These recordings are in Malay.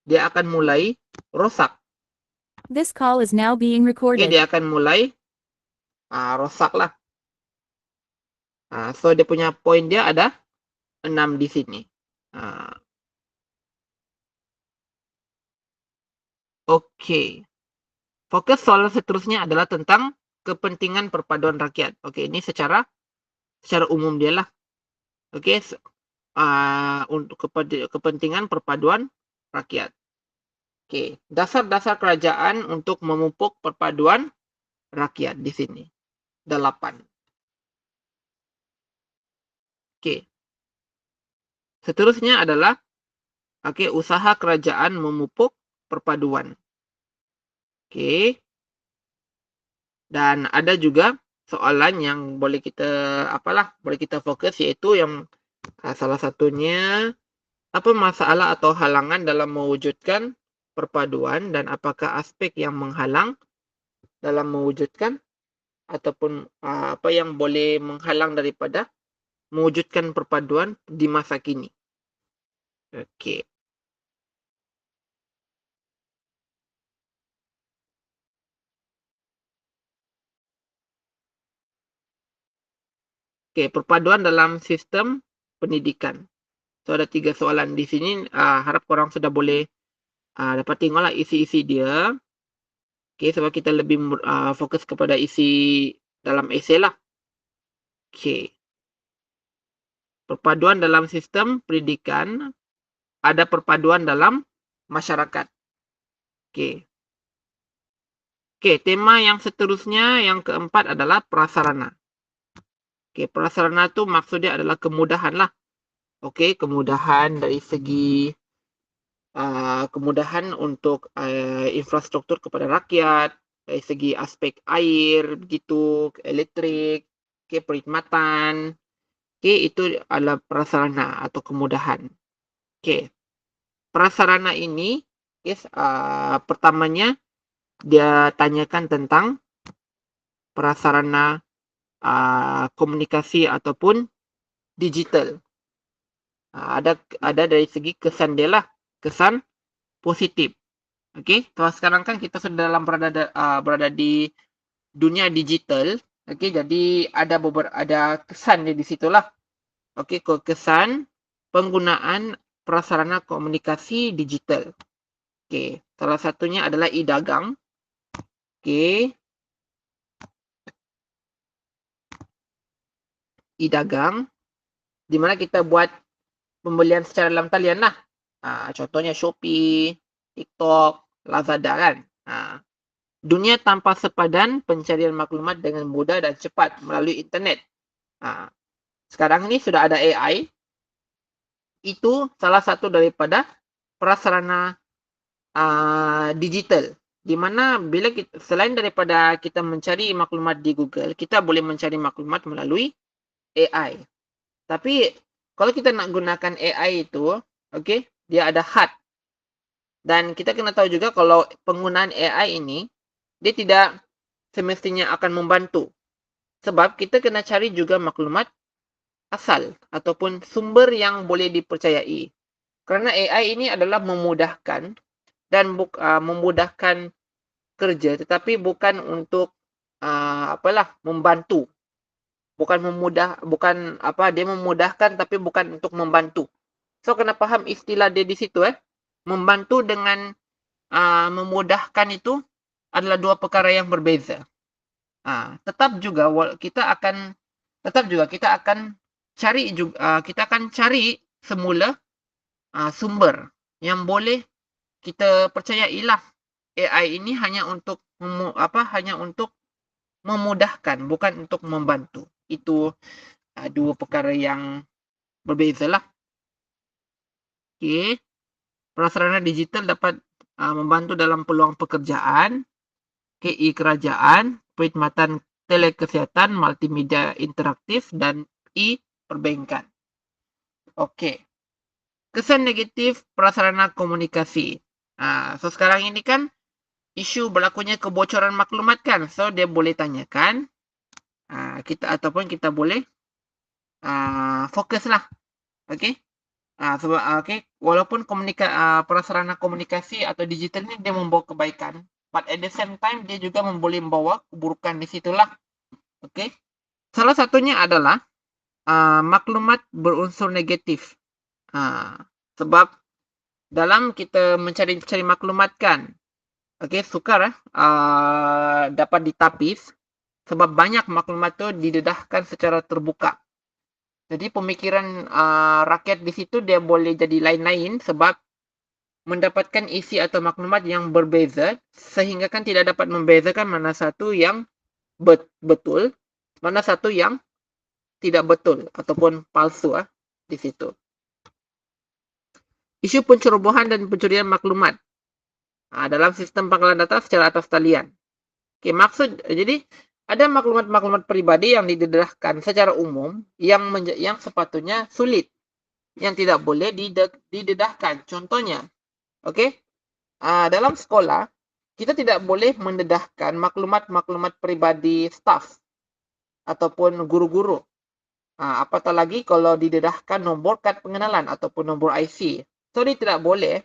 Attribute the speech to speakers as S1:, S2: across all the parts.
S1: dia akan mulai rosak.
S2: This call is now being
S1: Oke,
S2: recorded.
S1: dia akan mulai rosak lah. So dia punya poin dia ada 6 di sini. Oke. Fokus soal seterusnya adalah tentang kepentingan perpaduan rakyat. Oke, ini secara umum dia lah. Oke, untuk kepentingan perpaduan rakyat. Oke, dasar-dasar kerajaan untuk memupuk perpaduan rakyat di sini. 8. Oke. Seterusnya adalah usaha kerajaan memupuk perpaduan. Oke. Dan ada juga soalan yang boleh kita fokus, yaitu yang salah satunya apa masalah atau halangan dalam mewujudkan perpaduan dan apakah aspek yang menghalang dalam mewujudkan ataupun apa yang boleh menghalang daripada mewujudkan perpaduan di masa kini. Oke. Oke, perpaduan dalam sistem pendidikan. So ada 3 soalan di sini. Harap korang sudah boleh dapat tengoklah isi-isi dia. Oke, sebab kita lebih fokus kepada isi dalam esei lah. Oke. Perpaduan dalam sistem pendidikan, ada perpaduan dalam masyarakat. Oke. Oke, tema yang seterusnya yang keempat adalah prasarana. Oke, prasarana itu maksudnya adalah kemudahan lah. Oke, kemudahan dari segi kemudahan untuk infrastruktur kepada rakyat, dari segi aspek air, begitu, elektrik, perkhidmatan. Oke, itu adalah prasarana atau kemudahan. Oke, prasarana ini, pertamanya dia tanyakan tentang prasarana komunikasi ataupun digital. Ada dari segi kesan dia lah, kesan positif. Oke, sekarang kan kita sudah berada di dunia digital. Oke, jadi ada kesan di situlah. Oke, kesan penggunaan prasarana komunikasi digital. Oke, salah satunya adalah e-dagang. Oke, e-dagang, di mana kita buat pembelian secara dalam talian lah. Contohnya Shopee, TikTok, Lazada kan. Dunia tanpa sepadan pencarian maklumat dengan mudah dan cepat melalui internet. Sekarang ini sudah ada AI. Itu salah satu daripada prasarana digital. Di mana bila selain daripada kita mencari maklumat di Google, kita boleh mencari maklumat melalui AI. Tapi kalau kita nak gunakan AI itu, dia ada had. Dan kita kena tahu juga kalau penggunaan AI ini, dia tidak semestinya akan membantu. Sebab kita kena cari juga maklumat asal ataupun sumber yang boleh dipercayai. Kerana AI ini adalah memudahkan dan memudahkan kerja, tetapi bukan untuk membantu. Dia memudahkan tapi bukan untuk membantu. So kena faham istilah dia di situ. Membantu dengan memudahkan itu adalah dua perkara yang berbeza. Tetap juga kita akan cari semula sumber yang boleh kita percayailah. AI ini hanya untuk memudahkan, bukan untuk membantu. Itu dua perkara yang berbeza lah. Okey. Prasarana digital dapat membantu dalam peluang pekerjaan, e-kerajaan, perkhidmatan telekesihatan, multimedia interaktif, dan e-perbankan. Okey. Kesan negatif prasarana komunikasi. So sekarang ini kan isu berlakunya kebocoran maklumat kan. So dia boleh tanyakan kita boleh fokuslah. Okey. Walaupun prasarana komunikasi atau digital ini dia membawa kebaikan, but at the same time dia juga boleh membawa keburukan di situlah. Oke. Salah satunya adalah maklumat berunsur negatif. Sebab dalam kita mencari maklumat kan, sukar dapat ditapis sebab banyak maklumat tu didedahkan secara terbuka. Jadi pemikiran rakyat di situ dia boleh jadi lain-lain sebab mendapatkan isi atau maklumat yang berbeza sehingga kan tidak dapat membezakan mana satu yang betul, mana satu yang tidak betul ataupun palsu di situ. Isu pencerobohan dan pencurian maklumat dalam sistem pangkalan data secara atas talian. Jadi ada maklumat-maklumat pribadi yang didedahkan secara umum yang sepatutnya sulit, yang tidak boleh didedahkan. Contohnya, dalam sekolah kita tidak boleh mendedahkan maklumat-maklumat pribadi staf ataupun guru-guru. Apatah lagi kalau didedahkan nombor kad pengenalan ataupun nombor IC. So, dia tidak boleh.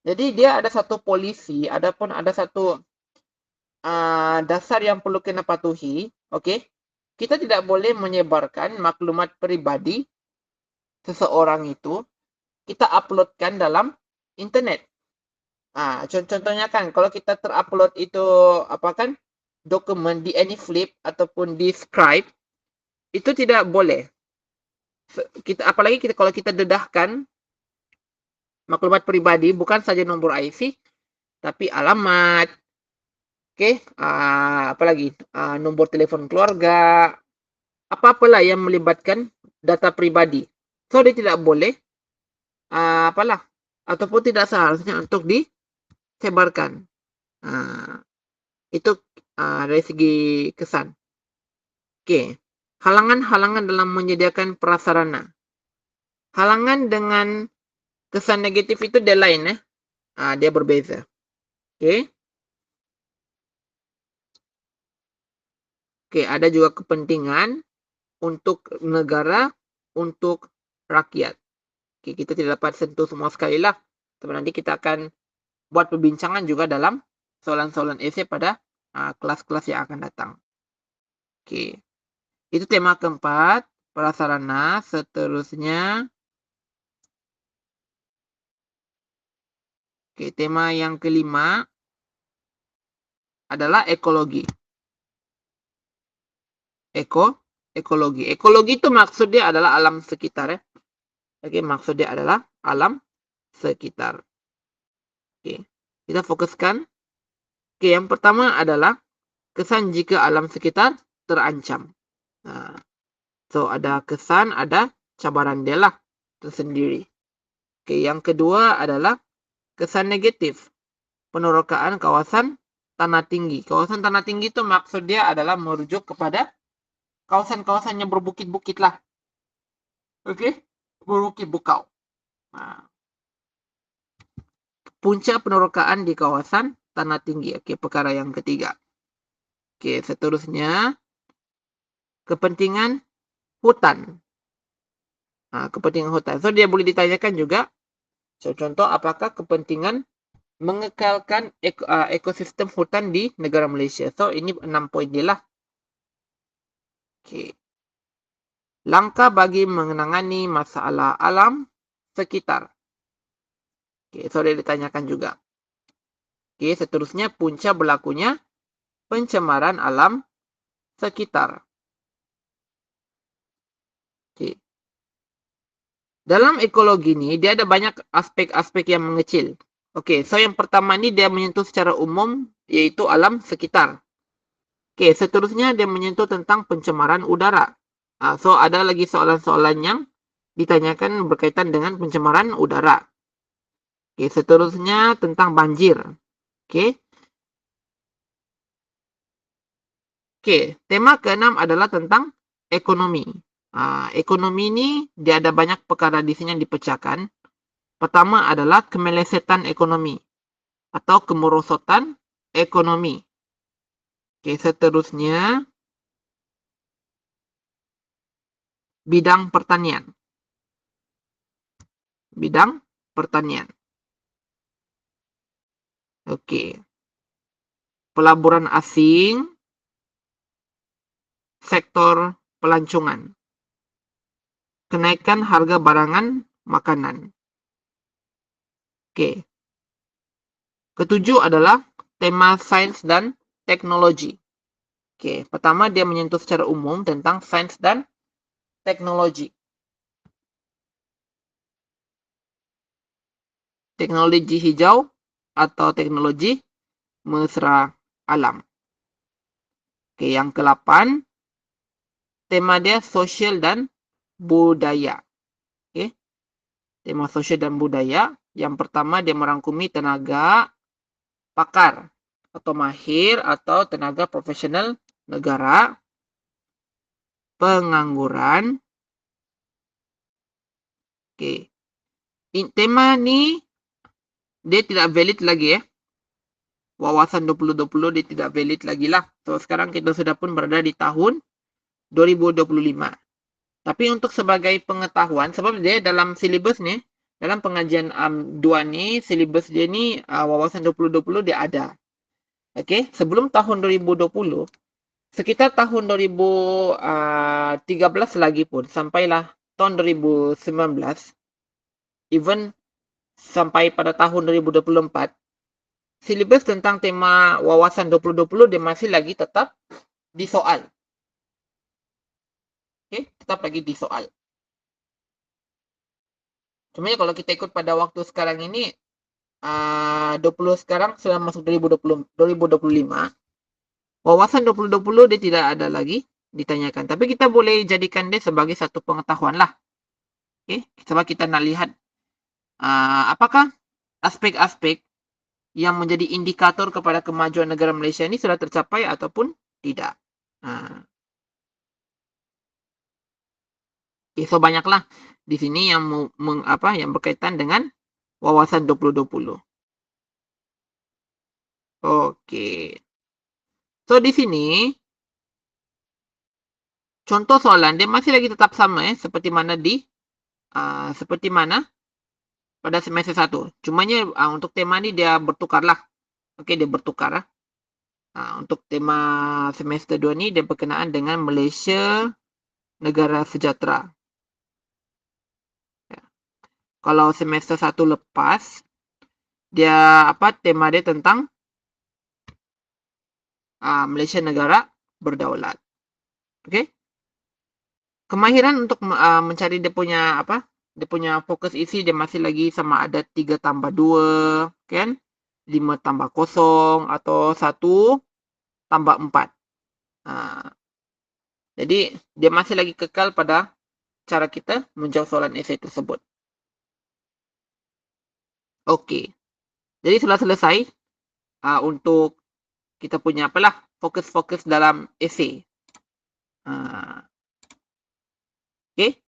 S1: Jadi, dia ada satu polisi, adapun ada satu dasar yang perlu kena patuhi. Kita tidak boleh menyebarkan maklumat pribadi seseorang itu, kita uploadkan dalam internet. Contohnya kan, kalau kita terupload itu, dokumen di AnyFlip ataupun di Scribe, itu tidak boleh. Apalagi kalau kita dedahkan maklumat pribadi, bukan saja nombor IC, tapi alamat, apalagi nombor telepon keluarga, apa-apalah yang melibatkan data pribadi. So, dia tidak boleh, ataupun tidak seharusnya untuk disebarkan. Itu dari segi kesan. Halangan-halangan dalam menyediakan prasarana. Halangan dengan kesan negatif itu dia lain, dia berbeza. Ada juga kepentingan untuk negara, untuk rakyat. Kita tidak dapat sentuh semua sekali lah. Nanti kita akan buat perbincangan juga dalam soalan-soalan esei pada kelas-kelas yang akan datang. Itu tema keempat, prasarana. Seterusnya, tema yang kelima adalah ekologi. Ekologi. Ekologi itu maksudnya adalah alam sekitar. Maksudnya adalah alam sekitar. Kita fokuskan. Yang pertama adalah kesan jika alam sekitar terancam. So, ada kesan, ada cabaran dia lah tersendiri. Yang kedua adalah kesan negatif. Penerokaan kawasan tanah tinggi. Kawasan tanah tinggi itu maksudnya adalah merujuk kepada kawasan-kawasan yang berbukit-bukit lah. Berbukit bukau. Punca penerokaan di kawasan tanah tinggi. Perkara yang ketiga. Seterusnya, kepentingan hutan. Kepentingan hutan. So, dia boleh ditanyakan juga. Contoh, apakah kepentingan mengekalkan ekosistem hutan di negara Malaysia. So, ini 6 poin dia lah. Langkah bagi menangani masalah alam sekitar. So, dia ditanyakan juga. Seterusnya, punca berlakunya pencemaran alam sekitar. Dalam ekologi ini, dia ada banyak aspek-aspek yang mengecil. So yang pertama ini dia menyentuh secara umum, yaitu alam sekitar. Seterusnya dia menyentuh tentang pencemaran udara. So ada lagi soalan-soalan yang ditanyakan berkaitan dengan pencemaran udara. Seterusnya tentang banjir. Tema keenam adalah tentang ekonomi. Ekonomi ini dia ada banyak perkara di sini yang dipecahkan. Pertama adalah kemelesetan ekonomi atau kemerosotan ekonomi. Seterusnya bidang pertanian. bidang pertanian. Oke. Pelaburan asing, sektor pelancongan. Kenaikan harga barangan makanan. Oke. Ketujuh adalah tema sains dan teknologi. Oke, pertama dia menyentuh secara umum tentang sains dan teknologi. Teknologi hijau atau teknologi mesra alam. Oke, yang ke-8, tema dia sosial dan budaya. Oke, tema sosial dan budaya. Yang pertama dia merangkumi tenaga pakar atau mahir atau tenaga profesional negara, pengangguran. Oke, tema ni dia tidak valid lagi ya. Wawasan 2020 dia tidak valid lagi lah. So sekarang kita sudah pun berada di tahun 2025. Tapi untuk sebagai pengetahuan, sebab dia dalam silibus ni, dalam pengajian 2 ni, silibus dia ni wawasan 2020 dia ada. Okey, sebelum tahun 2020, sekitar tahun 2013 lagi pun, sampailah tahun 2019, even sampai pada tahun 2024, silibus tentang tema wawasan 2020 dia masih lagi tetap disoal. Okey, tetap lagi disoal. Cuma kalau kita ikut pada waktu sekarang ini, 20 sekarang sudah masuk 2025. Wawasan 2020 dia tidak ada lagi ditanyakan. Tapi kita boleh jadikan dia sebagai satu pengetahuan lah. Okey, sebab kita nak lihat apakah aspek-aspek yang menjadi indikator kepada kemajuan negara Malaysia ini sudah tercapai ataupun tidak. Okay, so banyaklah di sini yang yang berkaitan dengan wawasan 2020. Okey. So di sini contoh soalan dia masih lagi tetap sama seperti mana pada semester 1. Cumanya untuk tema ni dia bertukarlah. Okey, dia bertukar. Untuk tema semester 2 ni dia berkenaan dengan Malaysia negara sejahtera. Kalau semester 1 lepas, dia tema dia tentang Malaysia negara berdaulat. Okey. Kemahiran untuk mencari dia punya dia punya fokus isi dia masih lagi sama ada 3 tambah 2, kan? 5 tambah 0 atau 1 tambah 4. Jadi dia masih lagi kekal pada cara kita menjawab soalan esei tersebut. Okey. Jadi sudah selesai untuk kita punya fokus-fokus dalam esei. Okey.